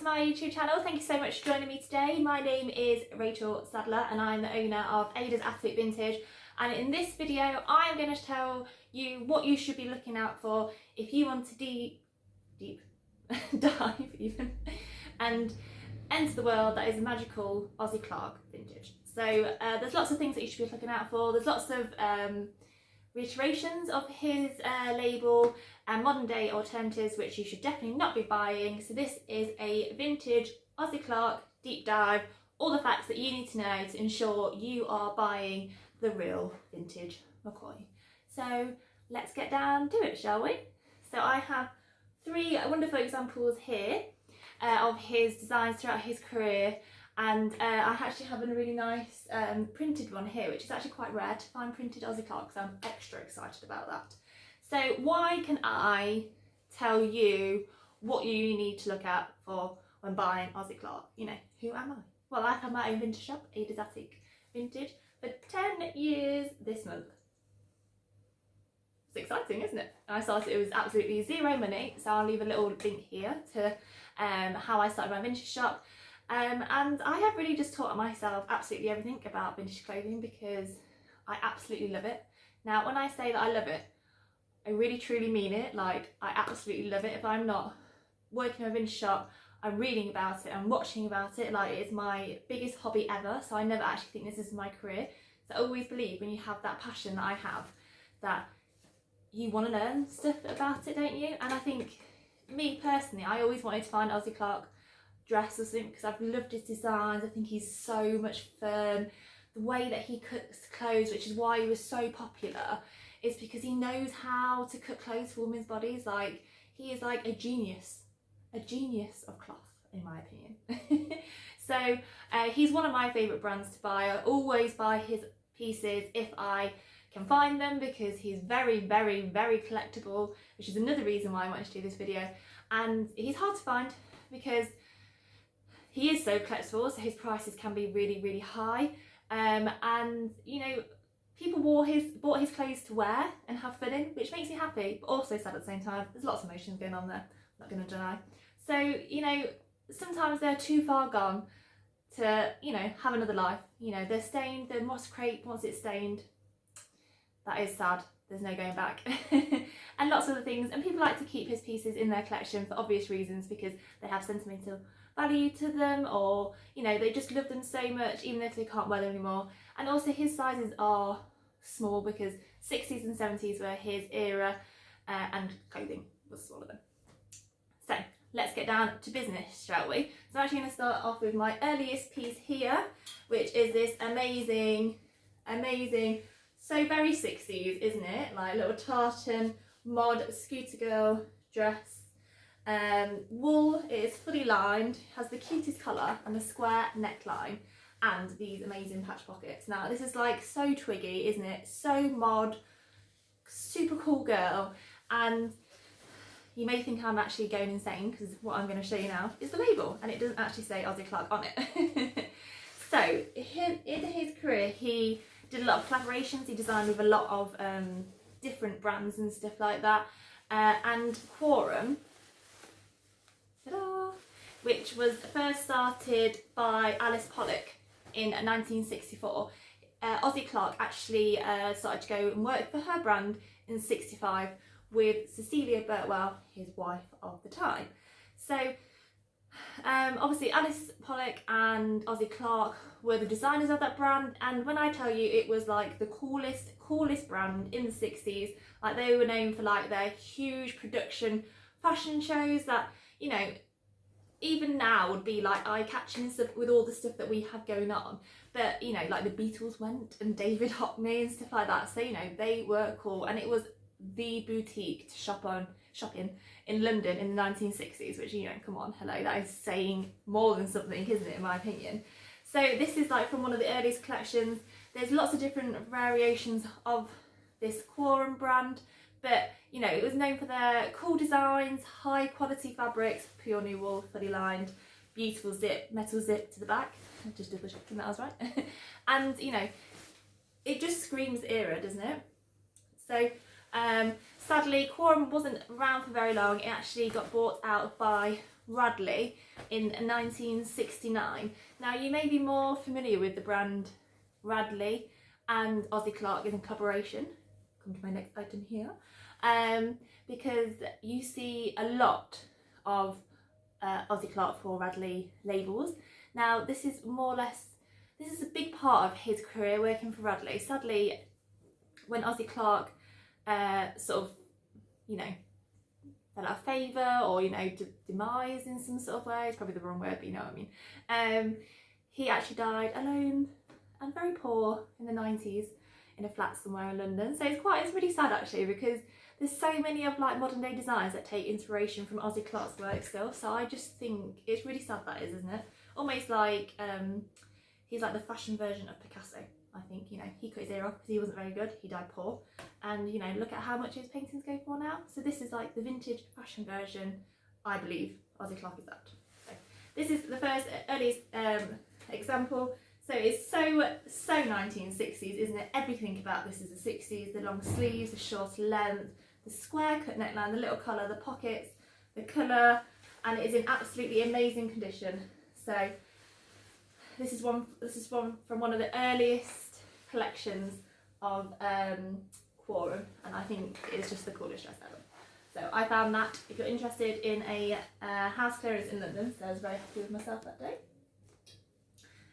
my YouTube channel. Thank you so much for joining me today. My name is Rachel Sadler and I'm the owner of Ada's Absolute Vintage, and in this video I'm going to tell you what you should be looking out for if you want to deep dive even and enter the world that is magical Ossie Clark vintage. So there's lots of things that you should be looking out for. There's lots of reiterations of his label and modern day alternatives which you should definitely not be buying. So this is a vintage Ossie Clark deep dive, all the facts that you need to know to ensure you are buying the real vintage McCoy. So let's get down to it, shall we? So I have three wonderful examples here of his designs throughout his career, and I actually have a really nice printed one here, which is actually quite rare to find printed Ossie Clark, so I'm extra excited about that. So why can I tell you what you need to look out for when buying Ossie Clark? You know, who am I? Well, I've had my own vintage shop, Ada's Attic Vintage, for 10 years this month. It's exciting, isn't it? I started, it was absolutely zero money, so I'll leave a little link here to how I started my vintage shop. And I have really just taught myself absolutely everything about vintage clothing because I absolutely love it. Now, when I say that I love it, I really truly mean it. Like, I absolutely love it. If I'm not working in a vintage shop, I'm reading about it, I'm watching about it. Like, it's my biggest hobby ever, so I never actually think this is my career. So I always believe when you have that passion that I have, that you want to learn stuff about it, don't you? And I think, me personally, I always wanted to find Ossie Clark dress or something because I've loved his designs. I think he's so much fun. The way that he cuts clothes, which is why he was so popular, is because he knows how to cut clothes for women's bodies. Like, he is like a genius of cloth, in my opinion. So he's one of my favourite brands to buy. I always buy his pieces if I can find them because he's very, very, very collectible, which is another reason why I wanted to do this video. And he's hard to find because he is so collectible, so his prices can be really, really high. And you know, people bought his clothes to wear and have fun in, which makes me happy, but also sad at the same time. There's lots of emotions going on there, I'm not going to deny. So, you know, sometimes they're too far gone to, you know, have another life. You know, they're stained, the moss crepe, once it's stained, that is sad. There's no going back. And lots of other things. And people like to keep his pieces in their collection for obvious reasons, because they have sentimental value to them, or, you know, they just love them so much even if they can't wear them anymore. And also his sizes are small because 60s and 70s were his era, and clothing was smaller then. So let's get down to business, shall we? So I'm actually going to start off with my earliest piece here, which is this amazing, so very 60s, isn't it? Like little tartan mod scooter girl dress. Wool, it is fully lined, has the cutest collar and a square neckline and these amazing patch pockets. Now this is like so twiggy, isn't it? So mod, super cool girl. And you may think I'm actually going insane because what I'm going to show you now is the label and it doesn't actually say Ossie Clark on it. So in his career he did a lot of collaborations. He designed with a lot of different brands and stuff like that. And Quorum, ta-da, which was first started by Alice Pollock in 1964. Ossie Clark actually started to go and work for her brand in '65 with Cecilia Burtwell, his wife of the time. So obviously Alice Pollock and Ossie Clark were the designers of that brand, and when I tell you it was like the coolest brand in the 60s, like they were known for like their huge production fashion shows that, you know, even now would be like eye-catching and stuff with all the stuff that we have going on. But, you know, like the Beatles went and David Hockney and stuff like that, so, you know, they were cool, and it was the boutique to shop in London in the 1960s, which, you know, come on, hello, that is saying more than something, isn't it, in my opinion. So this is like from one of the earliest collections. There's lots of different variations of this Quorum brand, but, you know, it was known for their cool designs, high quality fabrics, pure new wool, fully lined, beautiful zip, metal zip to the back. I'm just double checking that I was right. And, you know, it just screams era, doesn't it? So Sadly, Quorum wasn't around for very long. It actually got bought out by Radley in 1969. Now, you may be more familiar with the brand Radley and Ossie Clark in collaboration. Come to my next item here. Because you see a lot of Ossie Clark for Radley labels. Now, this is more or less, this is a big part of his career working for Radley. Sadly, when Ossie Clark sort of, you know, fell out of favour, or, you know, demise in some sort of way, it's probably the wrong word, but you know what I mean. He actually died alone and very poor in the 90s in a flat somewhere in London. So it's really sad actually, because there's so many of like modern day designers that take inspiration from Ossie Clark's work still. So I just think it's really sad that is, isn't it? Almost like he's like the fashion version of Picasso. I think, you know, he cut his ear off because he wasn't very good, he died poor, and you know, look at how much his paintings go for now. So this is like the vintage fashion version, I believe Ossie Clark is that. So this is the first earliest example. So it's so 1960s, isn't it? Everything about this is the 60s, the long sleeves, the short length, the square cut neckline, the little collar, the pockets, the colour, and it is in absolutely amazing condition. So this is one from one of the earliest collections of Quorum, and I think it's just the coolest dress ever. So I found that if you're interested in a house clearance in London, so I was very happy with myself that day.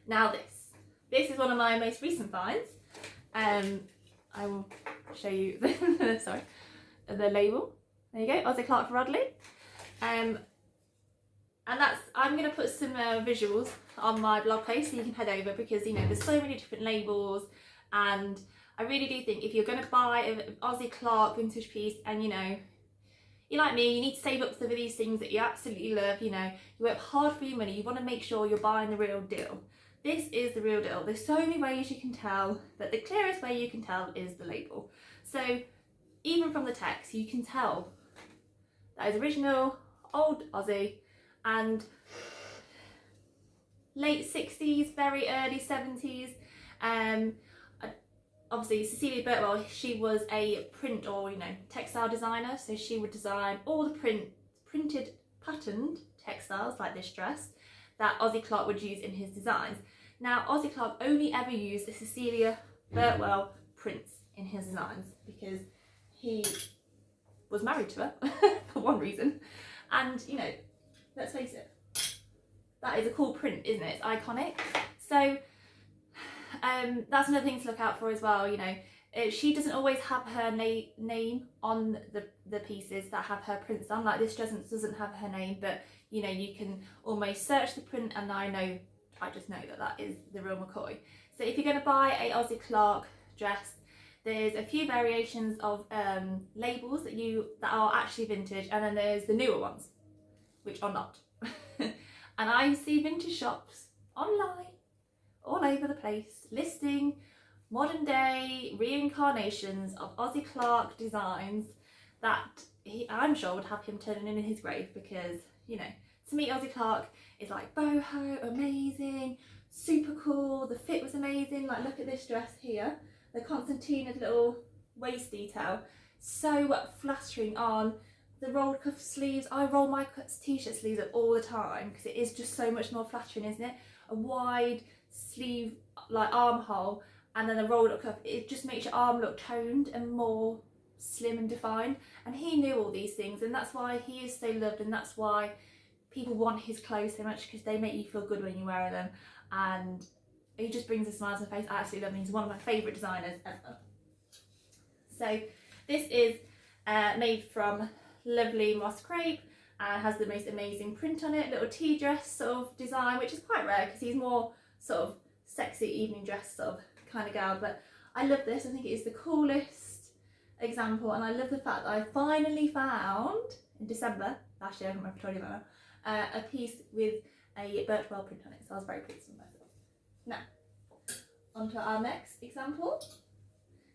Now this is one of my most recent finds. I will show you the, sorry, the label. There you go, Ossie Clark for Radley. And that's, I'm going to put some visuals on my blog post so you can head over, because you know, there's so many different labels, and I really do think if you're going to buy an Ossie Clark vintage piece, and you know, you're like me, you need to save up for these things that you absolutely love, you know, you work hard for your money, you want to make sure you're buying the real deal. This is the real deal. There's so many ways you can tell, but the clearest way you can tell is the label. So even from the text, you can tell that is original, old Ossie, and late 60s, very early 70s. Obviously Cecilia Birtwell, she was a print or, you know, textile designer, so she would design all the printed patterned textiles like this dress that Ossie Clark would use in his designs. Now, Ossie Clark only ever used the Cecilia Birtwell prints in his designs because he was married to her for one reason, and you know, let's face it, that is a cool print, isn't it? It's iconic. So that's another thing to look out for as well. You know, she doesn't always have her name on the pieces that have her prints on. Like this doesn't have her name, but you know, you can almost search the print, and I just know that is the real McCoy. So if you're going to buy a Ossie Clark dress, there's a few variations of labels that are actually vintage, and then there's the newer ones, which are not. And I see vintage shops online all over the place listing modern day reincarnations of Ossie Clark designs that I'm sure would have him turning in his grave, because you know, to me Ossie Clark is like boho, amazing, super cool, the fit was amazing. Like look at this dress here, the concertina little waist detail, so flattering on. The rolled cuff sleeves, I roll my t-shirt sleeves up all the time because it is just so much more flattering, isn't it? A wide sleeve, like armhole, and then a rolled up cuff, it just makes your arm look toned and more slim and defined. And he knew all these things, and that's why he is so loved, and that's why people want his clothes so much, because they make you feel good when you wear them, and he just brings a smile to the face. I absolutely love him. He's one of my favourite designers ever. So this is made from lovely moss crepe and has the most amazing print on it, little tea dress sort of design, which is quite rare because he's more sort of sexy evening dress sort of kind of gal. But I love this. I think it is the coolest example, and I love the fact that I finally found in December last year, I don't remember if I told you about that, a piece with a Birtwell print on it, so I was very pleased with myself. Now on to our next example.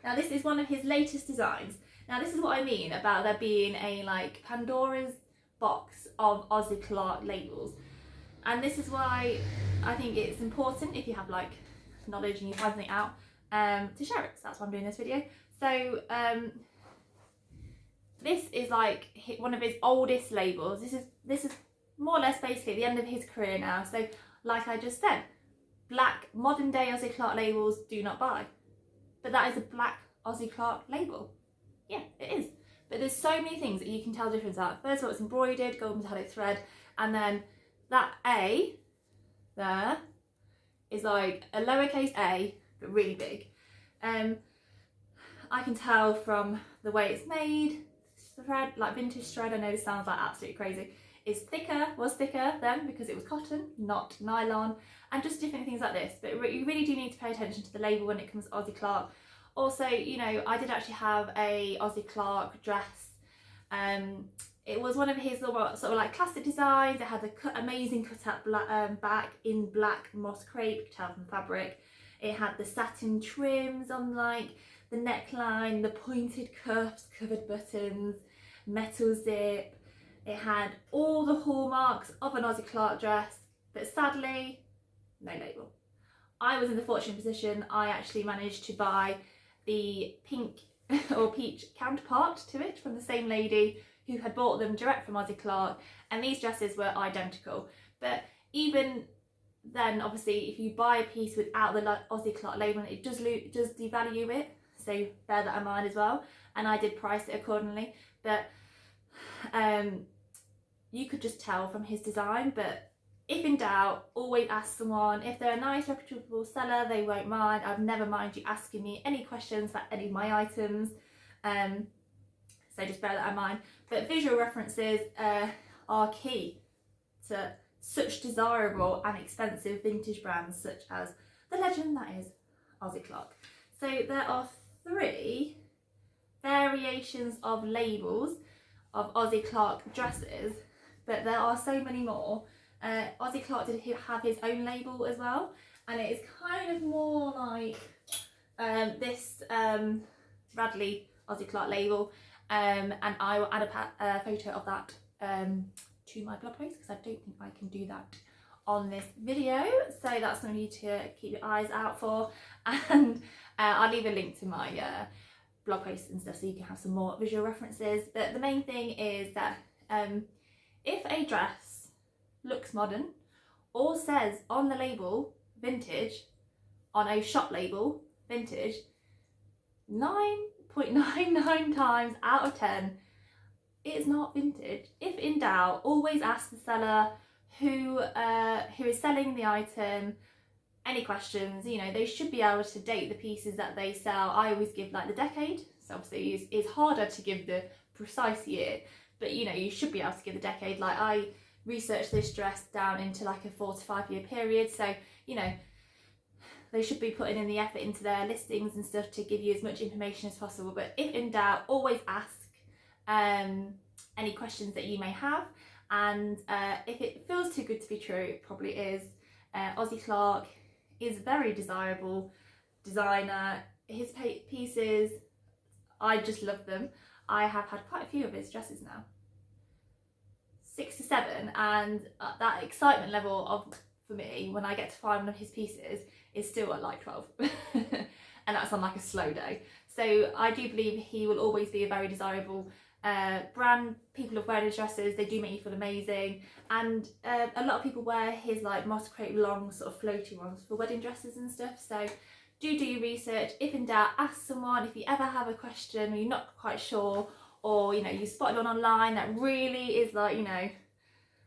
Now this is one of his latest designs. Now this is what I mean about there being a like Pandora's box of Ossie Clark labels, and this is why I think it's important, if you have like knowledge and you find something out, to share it. So that's why I'm doing this video. So this is like one of his oldest labels. This is more or less basically the end of his career now. So like I just said, black modern day Ossie Clark labels do not buy. But that is a black Ossie Clark label. Yeah, it is. But there's so many things that you can tell the difference out. First of all, it's embroidered, gold metallic thread, and then that A there is like a lowercase a, but really big. I can tell from the way it's made, thread, like vintage thread, I know this sounds like absolutely crazy, is thicker, was thicker then because it was cotton, not nylon, and just different things like this. But you really do need to pay attention to the label when it comes to Ossie Clark. Also, you know, I did actually have a Ossie Clark dress. It was one of his little sort of like classic designs. It had the amazing cut out back in black moss crepe, you could tell from fabric. It had the satin trims on like the neckline, the pointed cuffs, covered buttons, metal zip. It had all the hallmarks of an Ossie Clark dress, but sadly, no label. I was in the fortunate position, I actually managed to buy the pink or peach counterpart to it from the same lady who had bought them direct from Ossie Clark, and these dresses were identical. But even then, obviously, if you buy a piece without the Ossie Clark label, it does devalue it, so bear that in mind as well. And I did price it accordingly, but you could just tell from his design. But if in doubt, always ask someone. If they're a nice, reputable seller, they won't mind. I'd never mind you asking me any questions about any of my items. So just bear that in mind. But visual references are key to such desirable and expensive vintage brands such as the legend that is Ossie Clark. So there are 3 variations of labels of Ossie Clark dresses, but there are so many more. Ossie Clark did have his own label as well, and it is kind of more like this Radley Ossie Clark label, and I will add a photo of that to my blog post because I don't think I can do that on this video, so that's something you need to keep your eyes out for. And I'll leave a link to my blog posts and stuff so you can have some more visual references. But the main thing is that if a dress looks modern or says on the label vintage, on a shop label vintage, 9.99 times out of 10 it's not vintage. If in doubt, always ask the seller who is selling the item any questions. You know, they should be able to date the pieces that they sell. I always give like the decade, so obviously it's harder to give the precise year, but you know, you should be able to give the decade. Like I researched this dress down into like a 4 to 5 year period, so you know, they should be putting in the effort into their listings and stuff to give you as much information as possible. But if in doubt, always ask any questions that you may have, and if it feels too good to be true, it probably is. Ossie Clark is a very desirable designer. His pieces, I just love them. I have had quite a few of his dresses now, 6 to 7, and that excitement level of, for me, when I get to find one of his pieces is still at like 12 and that's on like a slow day. So I do believe he will always be a very desirable brand. People love wearing his dresses, they do make you feel amazing, and a lot of people wear his like moss crepe long sort of floaty ones for wedding dresses and stuff. So do your research. If in doubt, ask someone. If you ever have a question or you're not quite sure, or you know, you spotted one online that really is like, you know,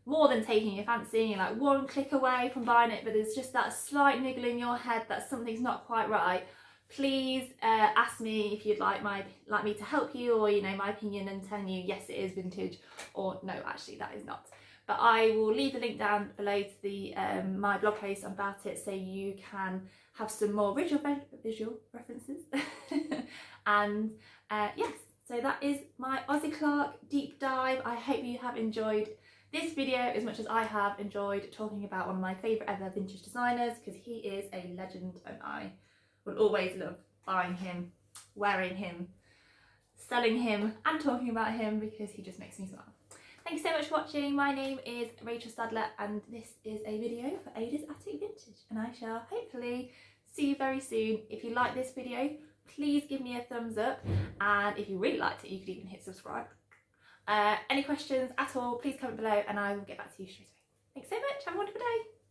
more than taking your fancy and you're like one click away from buying it, but there's just that slight niggle in your head that something's not quite right, please ask me if you'd like me to help you, or you know, my opinion and telling you yes it is vintage, or no actually that is not. But I will leave the link down below to the my blog post about it, so you can have some more visual references. And yes, so that is my Ossie Clark deep dive. I hope you have enjoyed this video as much as I have enjoyed talking about one of my favourite ever vintage designers, because he is a legend and I will always love buying him, wearing him, selling him and talking about him, because he just makes me smile. Thank you so much for watching. My name is Rachel Stadler and this is a video for Ada's Attic Vintage, and I shall hopefully see you very soon. If you like this video, please give me a thumbs up, and if you really liked it you could even hit subscribe, Any questions at all, please comment below and I will get back to you straight away. Thanks so much, have a wonderful day.